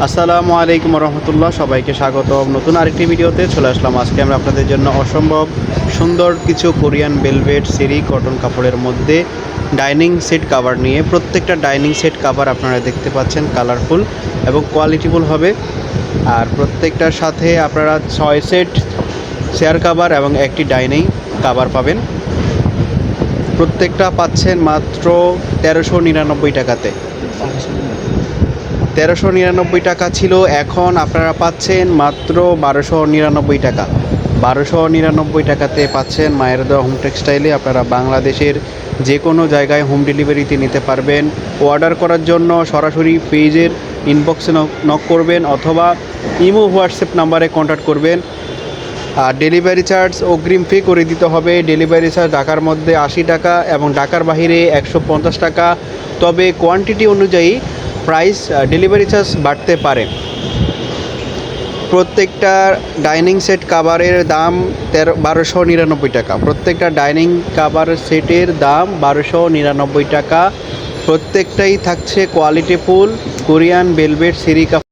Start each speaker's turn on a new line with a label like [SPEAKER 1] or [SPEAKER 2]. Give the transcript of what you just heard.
[SPEAKER 1] আসসালামু আলাইকুম রহমতুল্লাহ, সবাইকে স্বাগতম নতুন আরেকটি ভিডিওতে চলে আসলাম। আজকে আমরা আপনাদের জন্য অসম্ভব সুন্দর কিছু কোরিয়ান ভেলভেট সিরি কটন কাপড়ের মধ্যে ডাইনিং সেট কাভার নিয়ে, প্রত্যেকটা ডাইনিং সেট কাভার আপনারা দেখতে পাচ্ছেন কালারফুল এবং কোয়ালিটিফুল হবে। আর প্রত্যেকটার সাথে আপনারা 6 সেট চেয়ার কাভার এবং একটি ডাইনিং কাভার পাবেন। প্রত্যেকটা পাচ্ছেন মাত্র 1399 টাকাতে। 1399 টাকা ছিল, এখন আপনারা পাচ্ছেন মাত্র 1299 টাকা। 1299 টাকাতে পাচ্ছেন মায়ের দেওয়া হোম টেক্সটাইলে। আপনারা বাংলাদেশের যে কোনো জায়গায় হোম ডেলিভারিতে নিতে পারবেন। অর্ডার করার জন্য সরাসরি পেজের ইনবক্সে নক করবেন অথবা ইমো হোয়াটসঅ্যাপ নাম্বারে কন্ট্যাক্ট করবেন। আর ডেলিভারি চার্জ অগ্রিম পে করে দিতে হবে। ডেলিভারি চার্জ ঢাকার মধ্যে 80 টাকা এবং ঢাকার বাইরে 150 টাকা। তবে কোয়ান্টিটি অনুযায়ী প্রাইস ডেলিভারি চার্জ বাড়তে পারে। প্রত্যেকটা ডাইনিং সেট কাভারের দাম 1299 টাকা। প্রত্যেকটা ডাইনিং কাভার সেটের দাম 1299 টাকা। প্রত্যেকটাই থাকছে কোয়ালিটিফুল কোরিয়ান ভেলভেট সিরি কাপড়।